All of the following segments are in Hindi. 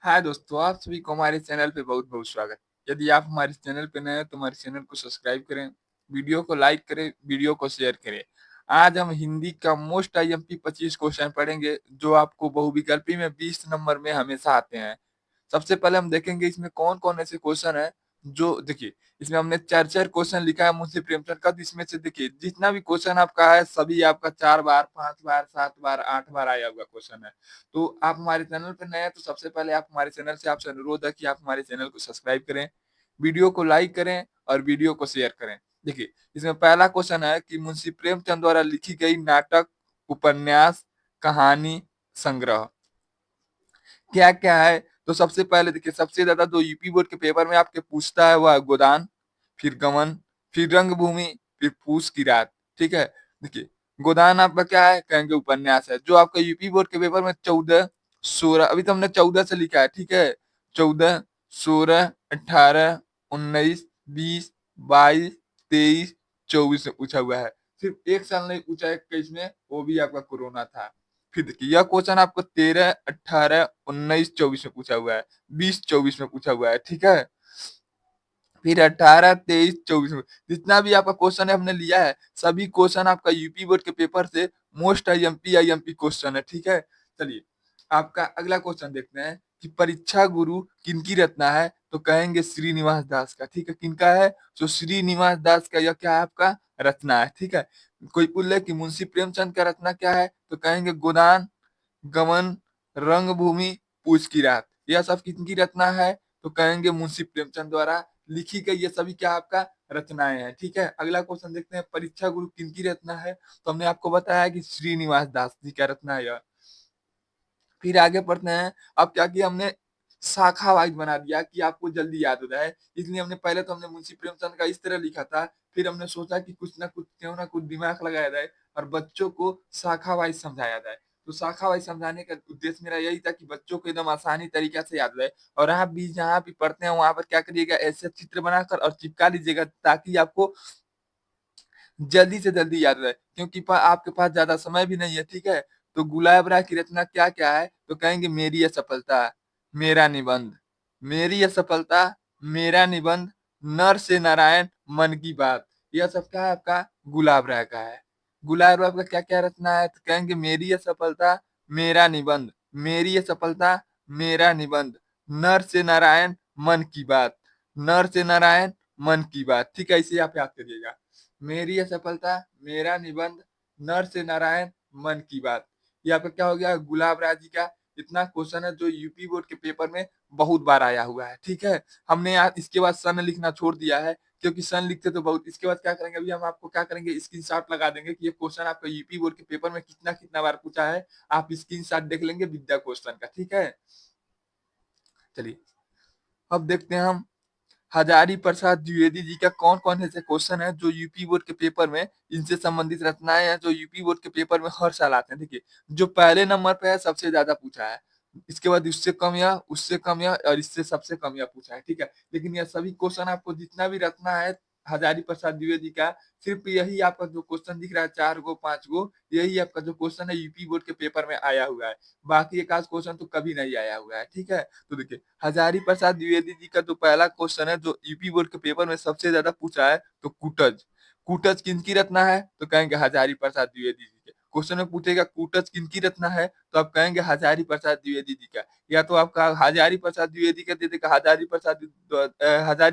हाय दोस्तों, आप सभी को हमारे चैनल पे बहुत-बहुत स्वागत। यदि आप हमारे चैनल पे नए हैं तो हमारे चैनल को सब्सक्राइब करें, वीडियो को लाइक करें, वीडियो को शेयर करें। आज हम हिंदी का मोस्ट आईएमपी 25 क्वेश्चन पढ़ेंगे जो आपको बहुविकल्पी में 20 नंबर में हमेशा आते हैं। सबसे पहले हम देखेंगे इसमें कौन-कौन ऐसे क्वेश्चन हैं जो देखिए, इसमें हमने 4-4 क्वेश्चन लिखा है मुंशी प्रेमचंद का, तो इसमें से देखिए जितना भी क्वेश्चन आपका है सभी आपका 4 बार, 5 बार, 7 बार, 8 बार आया हुआ क्वेश्चन है। तो आप हमारे चैनल पे नए हैं तो सबसे पहले आप हमारे चैनल से आपसे अनुरोध है कि आप हमारे चैनल को सब्सक्राइब करें, वीडियो को लाइक करें और वीडियो को शेयर करें। देखिए, इसमें पहला क्वेश्चन है कि मुंशी प्रेमचंद द्वारा लिखी गई नाटक, उपन्यास, कहानी, संग्रह क्या-क्या है? तो सबसे पहले देखिए, सबसे ज़्यादा जो यूपी बोर्ड के पेपर में आपके पूछता है वो है गोदान, फिर गमन, फिर रंगभूमि, फिर फूस की रात, ठीक है? देखिए, गोदान आपका क्या है? कहेंगे उपन्यास है, जो आपका यूपी बोर्ड के पेपर में 14, 16 अभी तो हमने 14 से लिखा है, ठीक है? 14, 16, 18, 19, 20, 22, 23, 24 में पूछा हुआ है। सिर्फ 1 साल नहीं पूछा है 21 में, वो भी आपका कोरोना था। फिर देखिए, यह क्वेश्चन आपको 13, 18, 19, 24 में पूछा हुआ है, 20, 24 में पूछा हुआ है, ठीक है? फिर 18, 23, 24 में जितना भी आपका क्वेश्चन है हमने लिया है, सभी क्वेश्चन आपका यूपी बोर्ड के पेपर से मोस्ट आईएमपी क्वेश्चन है, ठीक है? चलिए, आपका अगला क्वेश्चन देखते हैं कि परीक्षा गुरु किनकी रचना है? तो कहेंगे श्रीनिवास दास का, ठीक है? किनका है? तो श्रीनिवास दास का यह क्या है आपका? रचना है, ठीक है? कोई बोले कि मुंशी प्रेमचंद का रचना क्या है? तो कहेंगे गोदान, गमन, रंगभूमि, पूछ की रात। यह सब किनकी रचना है? तो कहेंगे मुंशी प्रेमचंद द्वारा लिखी गई ये सभी क्या आपका रचनाएं हैं, ठीक है? अगला क्वेश्चन देखते हैं, परीक्षा गुरु किनकी रचना है? तो हमने आपको बताया कि श्रीनिवास दास जी का रचना है यह। फिर आगे पढ़ते हैं। अब क्या किया हमने, शाखा वाइज बना दिया कि आपको जल्दी याद हो जाए, इसलिए हमने पहले तो हमने मुंशी प्रेमचंद का इस तरह लिखा था, फिर हमने सोचा कि कुछ ना कुछ क्यों ना कुछ दिमाग लगाया जाए और बच्चों को शाखा वाइज समझाया जाए। तो शाखा वाइज समझाने का उद्देश्य मेरा यही था कि बच्चों को एकदम आसानी तरीका से याद हो जाए। और आप भी जहाँ भी पढ़ते हैं वहां पर क्या करिएगा, ऐसे चित्र बनाकर और चिपका लीजिएगा ताकि आपको जल्दी से जल्दी याद रहे, क्योंकि आपके पास ज्यादा समय भी नहीं है, ठीक है? तो गुलाब राय की रचना क्या क्या है? तो कहेंगे मेरी असफलता, मेरा निबंध, मेरी असफलता, मेरा निबंध, नर से नारायण, मन की बात। यह सब क्या है आपका? गुलाब राय का है। गुलाब राय का क्या क्या रचना है? तो कहेंगे मेरी असफलता, मेरा निबंध, मेरी असफलता, मेरा निबंध, नर से नारायण, मन की बात, नर से नारायण, मन की बात, ठीक है? इसे आप याद करिएगा। मेरी असफलता, मेरा निबंध, नर से नारायण, मन की बात। ये आपका क्या हो गया? गुलाब राय जी का इतना क्वेश्चन है जो यूपी बोर्ड के पेपर में बहुत बार आया हुआ है, ठीक है? हमने यहाँ इसके बाद सन लिखना छोड़ दिया है, क्योंकि सन लिखते तो बहुत। इसके बाद क्या करेंगे, अभी हम आपको क्या करेंगे, स्क्रीनशॉट लगा देंगे कि ये क्वेश्चन आपका यूपी बोर्ड के पेपर में कितना कितना बार पूछा है। आप स्क्रीनशॉट देख लेंगे विद्या क्वेश्चन का, ठीक है? चलिए, अब देखते हैं हम हजारी प्रसाद द्विवेदी जी का कौन-कौन ऐसे क्वेश्चन है जो यूपी बोर्ड के पेपर में इनसे संबंधित रचनाएँ हैं जो यूपी बोर्ड के पेपर में हर साल आते हैं। देखिए, जो पहले नंबर पे है सबसे ज़्यादा पूछा है। इसके बाद उससे कम या और इससे सबसे कम या पूछा है, ठीक है? लेकिन यह सभी क्वेश्चन आपको जितना भी रचना है हजारी प्रसाद द्विवेदी का, सिर्फ यही आपका जो क्वेश्चन दिख रहा है 4 गो 5 गो, यही आपका जो क्वेश्चन है यूपी बोर्ड के पेपर में आया हुआ है। बाकी एक आध क्वेश्चन तो कभी नहीं आया हुआ है, ठीक है? तो देखिए, हजारी प्रसाद द्विवेदी जी का जो पहला क्वेश्चन है जो यूपी बोर्ड के पेपर में सबसे ज्यादा पूछा है, तो कूटज, कूटज किनकी रचना है? तो कहेंगे हजारी प्रसाद द्विवेदी जी के। क्वेश्चन में पूछेगा कूटज किनकी रचना है, तो आप कहेंगे हजारी प्रसाद द्विवेदी जी का। या तो आपका हजारी प्रसाद द्विवेदी का दे देगा, हजारी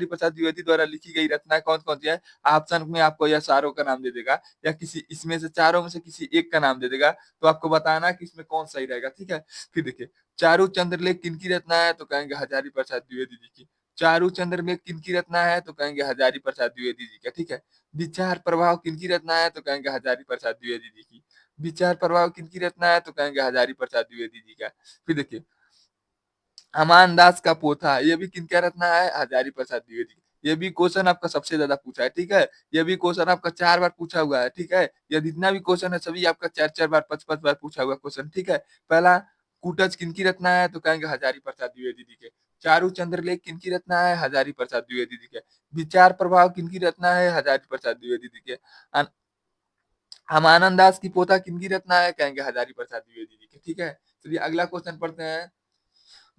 प्रसाद द्विवेदी द्वारा लिखी गई रचनाएं कौन कौन सी है, ऑप्शन में आपको यह चारों का नाम दे देगा, या किसी इसमें से चारों में से किसी एक का नाम दे देगा। तो आपको बताना है कि इसमें कौन सही रहेगा, ठीक है? फिर देखिए, चारू चंद्रलेख किनकी रचना है? तो कहेंगे हजारी प्रसाद द्विवेदी जी की। चारू चंद्रलेख किनकी रचना है? तो कहेंगे हजारी प्रसाद द्विवेदी जी का, ठीक है? विचार प्रभाव किनकी रचना है? तो कहेंगे हजारी प्रसाद द्विवेदी जी की। विचार प्रभाव किनकी रचना है? तो कहेंगे हजारी प्रसाद द्विवेदी जी का। फिर देखिए, अमान दास का पोथा, ये भी किनका रचना है? हजारी प्रसाद द्विवेदी। ये भी क्वेश्चन आपका सबसे ज्यादा पूछा है, ठीक है? ये भी क्वेश्चन आपका 4 बार पूछा हुआ है, ठीक है? ये जितना भी क्वेश्चन है सभी आपका 4-4 बार, 5-5 बार पूछा हुआ क्वेश्चन, ठीक है? पहला, कूटज किनकी रचना है? तो कहेंगे हजारी प्रसाद द्विवेदी जी के। चारू चंद्रलेख किनकी रचना है? हजारी प्रसाद द्विवेदी जी के। विचार प्रभाव किनकी रचना है? हजारी प्रसाद द्विवेदी जी के। रामानंद दास की पोता किनकी रचना है? कहेंगे हजारी प्रसाद द्विवेदी जी की, ठीक है? चलिए अगला क्वेश्चन पढ़ते हैं।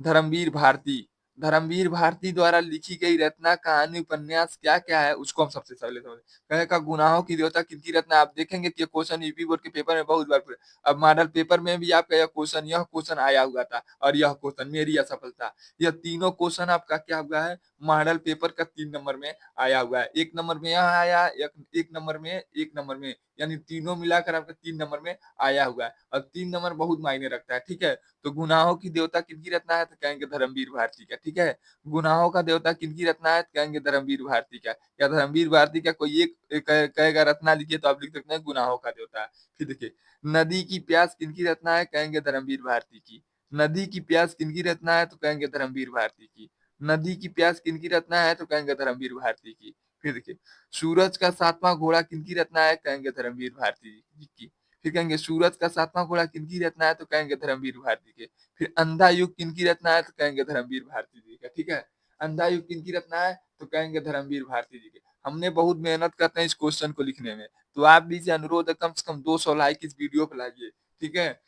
धर्मवीर भारती। धर्मवीर भारती द्वारा लिखी गई रचना, कहानी, उपन्यास क्या-क्या है उसको हम सबसे पहले समझें। कहेगा गुनाहों की देवता किनकी रचना, आप देखेंगे कि ये क्वेश्चन यूपी बोर्ड के पेपर में बहुत बार पूछा। अब मॉडल पेपर में भी आपका यह क्वेश्चन आया हुआ था और यह क्वेश्चन मेरी असफलता। यह तीनों क्वेश्चन आपका क्या हुआ है, मॉडल पेपर का 3 नंबर में आया हुआ है। 1 नंबर में यह आया, 1 नंबर में, 1 नंबर में, यानी तीनों मिलाकर आपका 3 नंबर में आया हुआ है और 3 नंबर बहुत मायने रखता है, ठीक है? तो गुनाहों की देवता किनकी रचना है, तो कहेंगे धर्मवीर भारती का, ठीक है? गुनाहों का देवता किनकी रचना है, तो कहेंगे धर्मवीर भारती का। या धर्मवीर भारती का कोई एक कहेगा रचना लिखिए तो आप लिख सकते हैं गुनाहों का देवता। फिर देखिए, नदी की प्यास किनकी रचना है, कहेंगे धर्मवीर भारती की। नदी की प्यास किनकी रचना है, तो कहेंगे धर्मवीर भारती की। नदी की प्यास किनकी रचना है, तो कहेंगे धर्मवीर भारती की। फिर देखिए, सूरज का 7वां घोड़ा किनकी रचना है, कहेंगे धर्मवीर भारती जी की। फिर कहेंगे सूरज का 7वां घोड़ा किनकी रचना है, तो कहेंगे धर्मवीर भारती के। फिर अंधा युग किनकी रचना है, तो कहेंगे धर्मवीर भारती जी का, ठीक है? अंधा युग किनकी रचना है, तो कहेंगे धर्मवीर भारती जी के। हमने बहुत मेहनत करते हैं इस क्वेश्चन को लिखने में, तो आप भी से अनुरोध है कम से कम 200 लाइक इस वीडियो पे लाइए, ठीक है?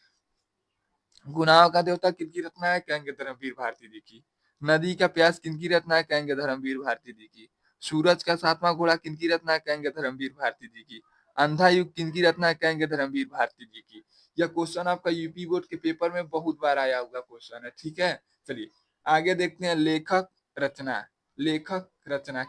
गुनाहों का देवता किनकी रचना है, कहेंगे धर्मवीर भारती जी की। नदी का प्यास किनकी रचना है, कहेंगे धर्मवीर भारती जी की। सूरज का 7वां घोड़ा किनकी रचना है, कहेंगे धर्मवीर भारती जी की। अंधा युग किनकी रचना है, कहेंगे धर्मवीर भारती जी की। यह क्वेश्चन आपका यूपी बोर्ड के पेपर में बहुत बार आया हुआ क्वेश्चन है, ठीक है? चलिए आगे देखते हैं, लेखक रचना। लेखक रचना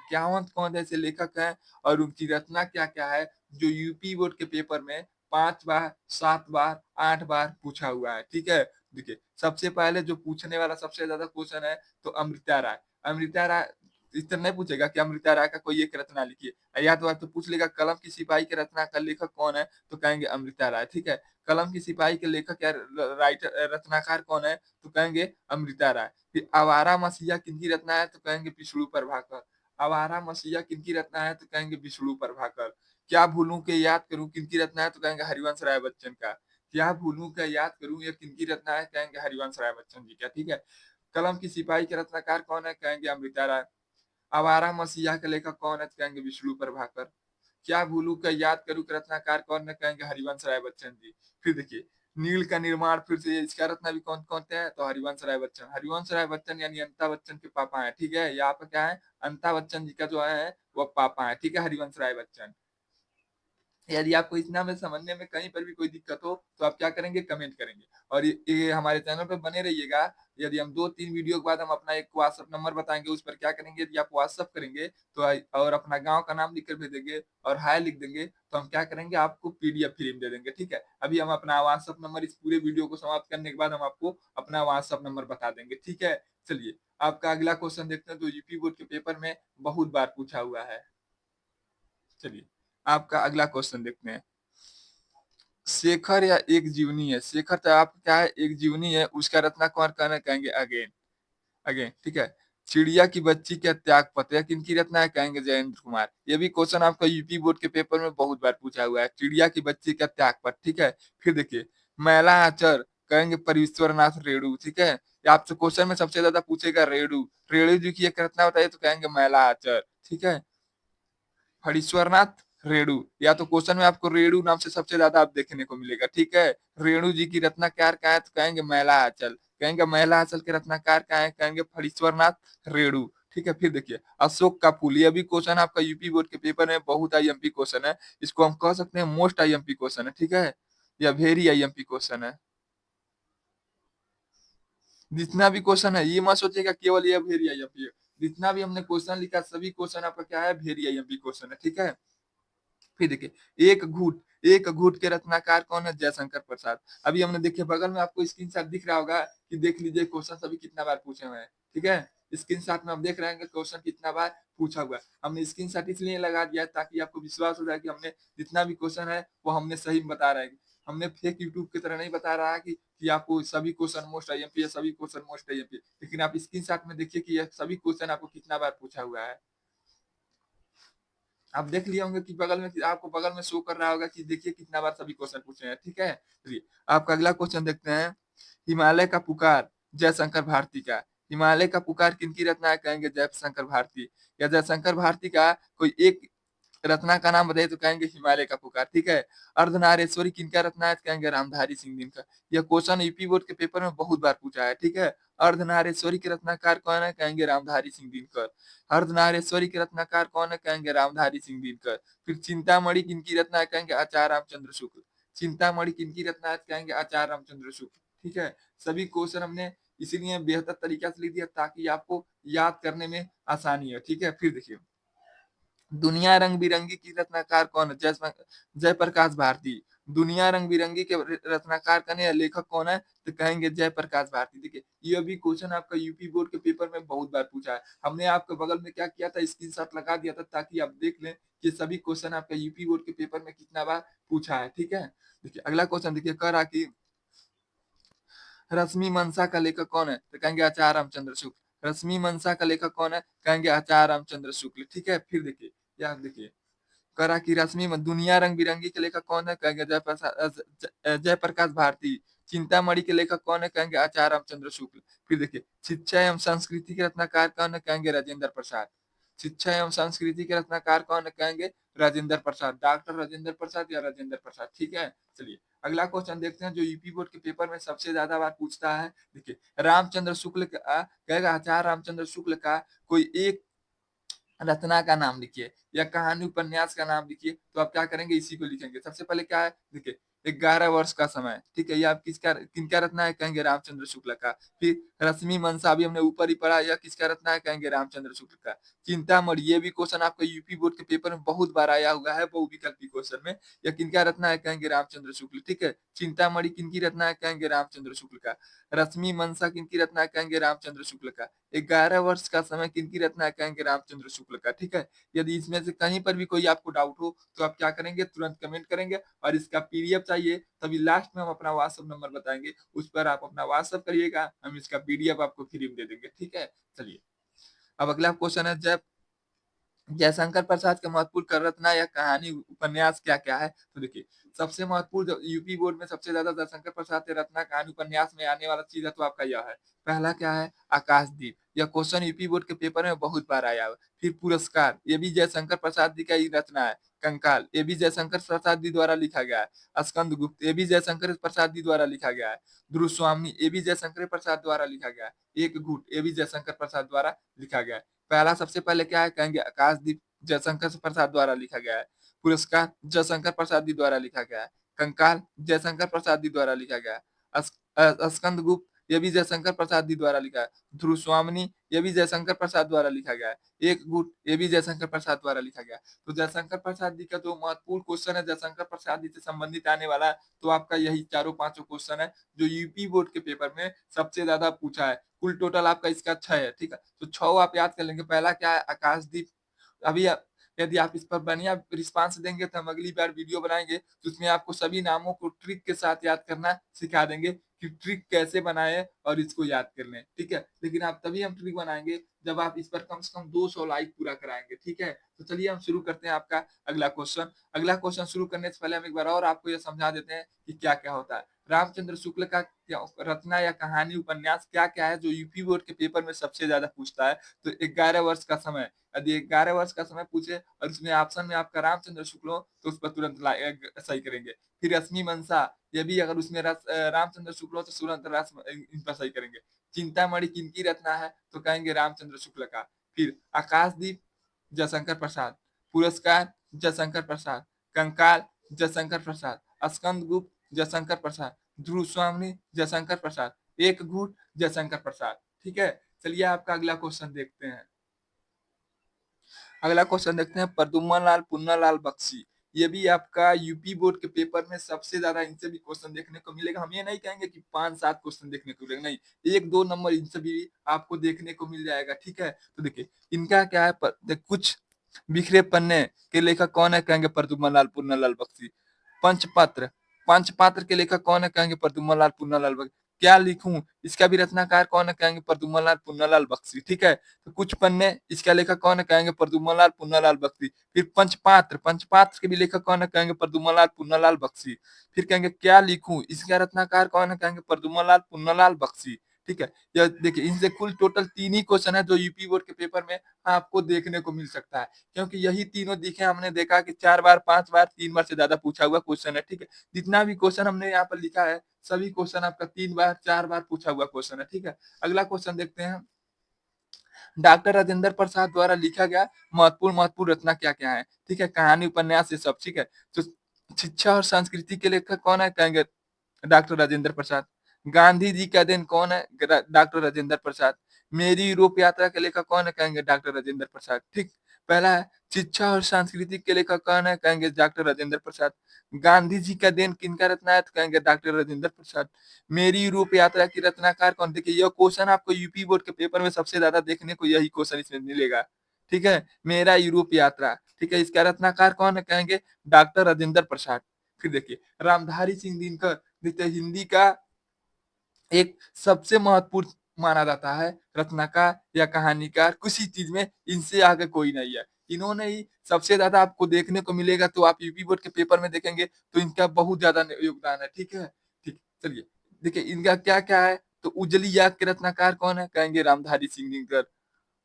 कौन ऐसे लेखक हैं और उनकी रचना क्या-क्या है, जो यूपी बोर्ड के पेपर में 5 बार, 7 बार, 8 बार पूछा हुआ है, ठीक है? देखिए, सबसे पहले जो पूछने वाला सबसे ज़्यादा क्वेश्चन है, तो अमृता राय। अमृता राय इस तरह नहीं पूछेगा कि अमृता राय का कोई एक रचना लिखिए। या तो आप तो पूछ लेगा कलम की सिपाही की रचना का लेखक कौन है, तो कहेंगे अमृता राय, ठीक है? कलम की सिपाही के लेखक या राइटर रचनाकार कौन है, तो कहेंगे अमृता राय। फिर आवारा मसीहा किनकी रचना है, तो कहेंगे विष्णु प्रभाकर। आवारा मसीहा किनकी रचना है, तो कहेंगे विष्णु प्रभाकर। क्या भूलूं के याद करूं किनकी रचना है, तो कहेंगे हरिवंश राय बच्चन का। क्या भूलूं क्या याद करूं ये किनकी रचना है, कहेंगे हरिवंश राय बच्चन जी का, ठीक है? कलम की सिपाही के रचनाकार कौन है, कहेंगे अमृता राय। आवारा मसीहा के लेखक कौन है, तो कहेंगे विष्णु प्रभाकर। क्या भूलूं क्या याद करूं के रचनाकार कौन है, कहेंगे हरिवंश राय बच्चन जी। फिर देखिए, नील का निर्माण फिर से इसका रचना भी कौन कौन है, तो हरिवंश राय बच्चन। हरिवंश राय बच्चन यानी अमिताभ बच्चन के पापा हैं, ठीक है? यहाँ पे क्या है, अमिताभ बच्चन जी का जो है वो पापा है, ठीक है? हरिवंश राय बच्चन। यदि आपको इतना में समझने में कहीं पर भी कोई दिक्कत हो तो आप क्या करेंगे, कमेंट करेंगे। और ये हमारे चैनल पे बने रहिएगा। यदि हम 2-3 वीडियो के बाद हम अपना एक व्हाट्सएप नंबर बताएंगे, उस पर क्या करेंगे, यदि आप व्हाट्सएप करेंगे तो और अपना गांव का नाम लिख कर भेजेंगे और हाय लिख देंगे, तो हम क्या करेंगे, आपको पीडीएफ फ्री में दे देंगे, ठीक है? अभी हम अपना व्हाट्सएप नंबर, इस पूरे वीडियो को समाप्त करने के बाद हम आपको अपना व्हाट्सएप नंबर बता देंगे, ठीक है? चलिए आपका अगला क्वेश्चन देखते हैं, जो यूपी बोर्ड के पेपर में बहुत बार पूछा हुआ है। चलिए आपका अगला क्वेश्चन देखते हैं। शेखर या एक जीवनी है। शेखर तो आप क्या है, एक जीवनी है, उसका रचना कौन कहना, कहेंगे अगेन। अगेन, ठीक है? चिड़िया की बच्ची क्या त्याग पत्र किनकी रचना है, कहेंगे जयेंद्र कुमार। ये भी क्वेश्चन आपका यूपी बोर्ड के पेपर में बहुत बार पूछा हुआ है, चिड़िया की बच्ची का त्याग पत्र, ठीक है? फिर देखिए, मैला आचर, कहेंगे परमेश्वर नाथ रेणु, ठीक है? ये आपसे क्वेश्चन में सबसे ज्यादा पूछेगा रेणु। रेणु जी की एक रचना बताइए, तो कहेंगे मैला आचर, ठीक है? हरीश्वरनाथ रेणु, या तो क्वेश्चन में आपको रेणु नाम से सबसे ज्यादा आप देखने को मिलेगा, ठीक है? रेणु जी की रत्नाकार क्या है, तो कहेंगे मैला आंचल। कहेंगे मैला आंचल के रत्नाकार क्या है, कहेंगे फणीश्वरनाथ रेणु, ठीक है? फिर देखिए, अशोक का फूल, ये भी क्वेश्चन आपका यूपी बोर्ड के पेपर में बहुत आईएमपी क्वेश्चन है। इसको हम कह सकते हैं मोस्ट आईएमपी क्वेश्चन है, ठीक है? या वेरी आईएमपी क्वेश्चन है। जितना भी क्वेश्चन है, ये मत सोचिएगा केवल ये वेरी आईएमपी है। जितना भी हमने क्वेश्चन लिखा, सभी क्वेश्चन आपका क्या है, वेरी आईएमपी क्वेश्चन है, ठीक है? फिर देखिए, एक घूट के रत्नाकार कौन है, जयशंकर प्रसाद। अभी हमने देखिए बगल में आपको स्क्रीनशॉट दिख रहा होगा कि देख लीजिए क्वेश्चन सभी कितना बार पूछे हुए हैं, ठीक है? स्क्रीनशॉट में आप देख रहे हैं कि क्वेश्चन कितना बार पूछा हुआ है। हमने स्क्रीनशॉट इसलिए लगा दिया है ताकि आपको विश्वास हो जाए कि हमने जितना भी क्वेश्चन है वो हमने सही में बता रहे हैं। हमने फेक यूट्यूब की तरह नहीं बता रहा है कि आपको सभी क्वेश्चन मोस्ट आईएमपी है, सभी क्वेश्चन मोस्ट आईएमपी। लेकिन आप स्क्रीनशॉट में देखिए कि ये सभी क्वेश्चन आपको कितना बार पूछा हुआ है। आप देख लिए होंगे कि बगल में, आपको बगल में शो कर रहा होगा कि देखिए कितना बार सभी क्वेश्चन पूछे हैं, ठीक है? चलिए आपका अगला क्वेश्चन देखते हैं। हिमालय का पुकार, जयशंकर भारती का। हिमालय का पुकार किनकी रचना है, कहेंगे जयशंकर भारती। या जयशंकर भारती का कोई एक रत्ना का नाम बताइए तो कहेंगे हिमालय का पुकार, ठीक है। अर्धनारेश्वरी किनका रत्ना है? तो कहेंगे रामधारी सिंह दिनकर। यह क्वेश्चन यूपी बोर्ड के पेपर में बहुत बार पूछा है, ठीक है। अर्धनारेश्वरी के रत्नाकार कौन है? कहेंगे रामधारी सिंह दिनकर। अर्धनारेश्वरी के रत्नाकार कौन है? कहेंगे रामधारी सिंह दिनकर। फिर चिंतामणि किनकी रत्ना है? कहेंगे आचार्य रामचंद्र शुक्ल। चिंतामणि किनकी रत्ना है? कहेंगे आचार्य रामचंद्र शुक्ल, ठीक है। सभी क्वेश्चन हमने इसीलिए बेहतर तरीका से लिख दिया ताकि आपको याद करने में आसानी हो, ठीक है। फिर देखिए, दुनिया रंग बिरंगी की रत्नाकार कौन है? जयप्रकाश भारती। दुनिया रंग बिरंगी के रत्नाकार कौन है? लेखक कौन है? तो कहेंगे जयप्रकाश भारती। देखिए, ये भी क्वेश्चन आपका यूपी बोर्ड के पेपर में बहुत बार पूछा है। हमने आपके बगल में क्या किया था, स्क्रीनशॉट लगा दिया था ताकि आप देख लें कि सभी क्वेश्चन आपका यूपी बोर्ड के पेपर में कितना बार पूछा है, ठीक है। देखिए अगला क्वेश्चन देखिए, कह रहा कि रश्मि मंसा का लेखक कौन है? तो कहेंगे आचार्य रामचंद्र शुक्ल। रश्मि मंसा का लेखक कौन है? कहेंगे आचार्य रामचंद्र शुक्ल, ठीक है। फिर देखिए, याद देखिए, करा की रश्मि में दुनिया रंग बिरंगी के लेखक कौन है? कहेंगे जयप्रकाश भारती। चिंतामणि के लेखक कौन है? कहेंगे आचार्य रामचंद्र शुक्ल। फिर देखिए, शिक्षा एवं संस्कृति के रत्नाकार कौन है? कहेंगे राजेंद्र प्रसाद। शिक्षा एवं संस्कृति के रत्नाकार कौन है? कहेंगे राजेंद्र प्रसाद, डॉक्टर राजेंद्र प्रसाद या राजेंद्र प्रसाद, ठीक है। चलिए अगला क्वेश्चन देखते हैं जो यूपी बोर्ड के पेपर में सबसे ज्यादा बार पूछता है। देखिए, रामचंद्र शुक्ल का कहेगा आचार्य रामचंद्र शुक्ल का कोई एक रचना का नाम लिखिए या कहानी उपन्यास का नाम लिखिए, तो आप क्या करेंगे? इसी को लिखेंगे। सबसे पहले क्या है, देखिए, 11 वर्ष का समय, ठीक है। ये आप किनका रचना है? कहेंगे रामचंद्र शुक्ल का। फिर रश्मि मंसा भी हमने ऊपर ही पढ़ा, यह किसका रचना है? कहेंगे रामचंद्र शुक्ल का। चिंतामणि, ये भी क्वेश्चन आपका यूपी बोर्ड के पेपर में बहुत बार आया हुआ है बहुविकल्पी क्वेश्चन में। यह किनका रचना है? कहेंगे रामचंद्र शुक्ल, ठीक है। चिंतामणि किनकी रचना है? कहेंगे रामचंद्र शुक्ल का। रश्मि मंसा किनकी रचना है? कहेंगे रामचंद्र शुक्ल का। 11 वर्ष का समय किनकी रचना है? कहेंगे रामचंद्र शुक्ल का, ठीक है। यदि इसमें से कहीं पर भी कोई आपको डाउट हो तो आप क्या करेंगे? तुरंत कमेंट करेंगे। और इसका पीडीएफ चाहिए तभी लास्ट में हम अपना व्हाट्सएप नंबर बताएंगे, उस पर आप अपना व्हाट्सएप करिएगा, हम इसका पीडीएफ आपको फ्री में दे देंगे, ठीक है। चलिए, अब अगला क्वेश्चन है, जब जयशंकर प्रसाद के महत्वपूर्ण रचना या कहानी उपन्यास क्या क्या है? तो देखिए, सबसे महत्वपूर्ण जो यूपी बोर्ड में सबसे ज्यादा जयशंकर प्रसाद के रचना कहानी उपन्यास में आने वाला चीज है तो आपका यह है। पहला क्या है? आकाशदीप। यह क्वेश्चन यूपी बोर्ड के पेपर में बहुत बार आया है। फिर पुरस्कार, ये भी जयशंकर प्रसाद जी का ही रचना है। कंकाल, ये भी जयशंकर प्रसाद जी द्वारा लिखा गया है। स्कंद गुप्त, ये भी जयशंकर प्रसाद जी द्वारा लिखा गया है। ध्रुव स्वामी, ये भी जयशंकर प्रसाद द्वारा लिखा गया है। एक घूट, ये भी जयशंकर प्रसाद द्वारा लिखा गया है। पहला सबसे पहले क्या है? कहेंगे आकाशदीप, जयशंकर प्रसाद द्वारा लिखा गया है। पुरस्कार, जयशंकर प्रसाद जी द्वारा लिखा गया है। कंकाल, जयशंकर प्रसाद जी द्वारा लिखा गया है। स्कंद गुप्त, ये भी जयशंकर प्रसाद जी द्वारा लिखा है। ध्रुव स्वामिनी, ये भी जयशंकर प्रसाद द्वारा लिखा गया है। एक गुट, ये भी जयशंकर प्रसाद द्वारा लिखा गया है। तो जयशंकर प्रसाद जी का जो महत्वपूर्ण क्वेश्चन है जयशंकर प्रसाद जी से संबंधित आने वाला है, तो आपका यही चारों पांचों क्वेश्चन है जो यूपी बोर्ड के पेपर में सबसे ज्यादा पूछा है। कुल टोटल आपका इसका 6 है, ठीक है। तो 6 आप याद कर लेंगे। पहला क्या है? आकाशदीप। अभी यदि आप इस पर बढ़िया रिस्पांस देंगे तो हम अगली बार वीडियो बनाएंगे तो उसमें आपको सभी नामों को ट्रिक के साथ याद करना सिखा देंगे कि ट्रिक कैसे बनाए और इसको याद कर लें, ठीक है। लेकिन आप तभी हम ट्रिक बनाएंगे जब आप इस पर कम से कम 200 लाइक पूरा कराएंगे, ठीक है। तो चलिए हम शुरू करते हैं आपका अगला क्वेश्चन। अगला क्वेश्चन शुरू करने से पहले हम एक बार और आपको यह समझा देते हैं कि क्या क्या होता है। रामचंद्र शुक्ल का रचना या कहानी उपन्यास क्या क्या है जो यूपी बोर्ड के पेपर में सबसे ज्यादा पूछता है? तो 11 वर्ष का समय। यदि 11 वर्ष का समय पूछे और उसमें ऑप्शन में आपका रामचंद्र शुक्ल हो तो उस पर तुरंत सही करेंगे। फिर रश्मि मंसा, ये भी अगर उसमें रामचंद्र शुक्ल हो तो तुरंत इन पर सही करेंगे। चिंतामणि किनकी रचना है? तो कहेंगे रामचंद्र शुक्ल का। फिर आकाशदीप, जयशंकर प्रसाद। पुरस्कार, जयशंकर प्रसाद। कंकाल, जयशंकर प्रसाद। स्कंद गुप्त, जयशंकर प्रसाद। ध्रुव स्वामी, जयशंकर प्रसाद। एक घूट, जयशंकर प्रसाद, ठीक है। चलिए आपका अगला क्वेश्चन देखते हैं। अगला क्वेश्चन देखते हैं, प्रद्युम्न लाल पुन्नालाल बख्शी। ये भी आपका यूपी बोर्ड के पेपर में सबसे ज्यादा इनसे भी क्वेश्चन देखने को मिलेगा। हम ये नहीं कहेंगे कि 5-7 क्वेश्चन देखने को मिलेगा, नहीं, 1-2 नंबर इनसे भी आपको देखने को मिल जाएगा, ठीक है। तो देखिए, इनका क्या है, कुछ बिखरे पन्ने के लेखक कौन है? कहेंगे प्रद्युम्न लाल पुन्नालाल बख्शी। पंचपत्र, पंचपात्र के लेखक कौन है? कहेंगे प्रद्युम्न लाल पुन्नालाल बख्शी। क्या लिखूं, इसका भी रचनाकार कौन है? कहेंगे प्रद्युम्न लाल पुन्नालाल बख्शी, ठीक है। तो कुछ पन्ने, इसका लेखक कौन है? कहेंगे प्रद्युम्न लाल पुन्नालाल बख्शी। फिर पंचपात्र, पंचपात्र के भी लेखक कौन है? कहेंगे प्रद्युम्न लाल पुन्नालाल बख्शी। फिर कहेंगे क्या लिखूं, इसका रचनाकार कौन है? कहेंगे प्रद्युम्न लाल पुन्नालाल बख्शी। ठीक है? यह देखिए इनसे कुल टोटल 3 ही क्वेश्चन है जो यूपी बोर्ड के पेपर में आपको देखने को मिल सकता है। क्योंकि यही तीनों दिखे हमने देखा कि 4 बार, 5 बार, 3 बार से ज़्यादा पूछा हुआ क्वेश्चन है, ठीक है? जितना भी क्वेश्चन हमने यहाँ पर लिखा है, सभी क्वेश्चन आपका 3 बार, 4 बार पूछा हुआ क्वेश्चन है, ठीक है? अगला क्वेश्चन देखते हैं। डॉक्टर राजेंद्र प्रसाद द्वारा लिखा गया महत्वपूर्ण रचना क्या-क्या है? ठीक है? कहानी, उपन्यास ये सब, ठीक है? तो शिक्षा और संस्कृति के लेखक कौन है? कहेंगे डॉक्टर राजेंद्र प्रसाद। गांधी जी का दिन कौन है? डॉक्टर राजेंद्र प्रसाद। मेरी यूरोप यात्रा के लेखक कौन है? कहेंगे डॉक्टर राजेंद्र प्रसाद। ठीक। पहला है शिक्षा और संस्कृति के लेखक कौन है? कहेंगे डॉक्टर राजेंद्र प्रसाद। गांधी जी का देन किनका रचना है? तो कहेंगे डॉक्टर राजेंद्र प्रसाद। मेरी यूरोप यात्रा की रचनाकार कौन? देखिए यह क्वेश्चन आपको यूपी बोर्ड के पेपर में सबसे ज्यादा देखने को यही क्वेश्चन इसमें मिलेगा। ठीक है? मेरा यूरोप यात्रा। ठीक है? इसका रचनाकार कौन है? कहेंगे डॉक्टर राजेंद्र प्रसाद। फिर देखिए रामधारी सिंह दिनकर देखिए हिंदी का एक सबसे महत्वपूर्ण माना जाता है रत्नाकार या कहानीकार, किसी चीज में इनसे आगे कोई नहीं है। इन्होंने ही सबसे ज्यादा आपको देखने को मिलेगा, तो आप यूपी बोर्ड के पेपर में देखेंगे तो इनका बहुत ज्यादा योगदान है। ठीक है? ठीक। चलिए देखिए इनका क्या क्या है। तो उजली याग के रत्नाकार कौन है? कहेंगे रामधारी सिंह दिनकर।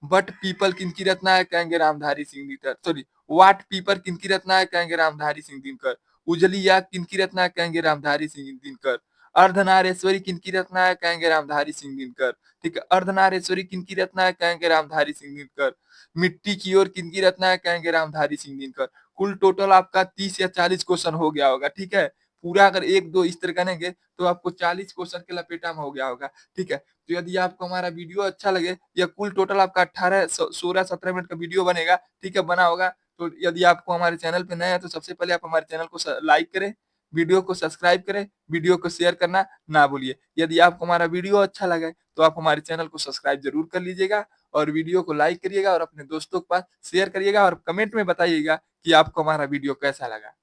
बट पीपल किनकी रचना है? कहेंगे रामधारी सिंह दिनकर। सॉरी, वाट पीपर किनकी रचना है? कहेंगे रामधारी सिंह दिनकर। उजली याग किनकी रचना है? कहेंगे रामधारी सिंह दिनकर। अर्धनारेश्वरी किनकी रचना है? कहेंगे रामधारी सिंह दिनकर। ठीक है? अर्धनारेश्वरी किनकी रचना है? कहेंगे रामधारी सिंह दिनकर। मिट्टी की ओर किनकी रचना है? कहेंगे रामधारी सिंह दिनकर। कुल टोटल आपका 30 या 40 क्वेश्चन हो गया होगा। ठीक है? पूरा अगर एक दो इस तरह करेंगे तो आपको 40 क्वेश्चन के लपेटा में हो गया होगा। ठीक है? तो यदि आपको हमारा वीडियो अच्छा लगे, या कुल टोटल आपका 18 16 17 मिनट का वीडियो बनेगा, ठीक है, बना होगा। तो यदि आपको हमारे चैनल पे नए हैं तो सबसे पहले आप हमारे चैनल को लाइक करें, वीडियो को सब्सक्राइब करें, वीडियो को शेयर करना ना भूलिए। यदि आपको हमारा वीडियो अच्छा लगे तो आप हमारे चैनल को सब्सक्राइब जरूर कर लीजिएगा, और वीडियो को लाइक करिएगा और अपने दोस्तों के पास शेयर करिएगा, और कमेंट में बताइएगा कि आपको हमारा वीडियो कैसा लगा।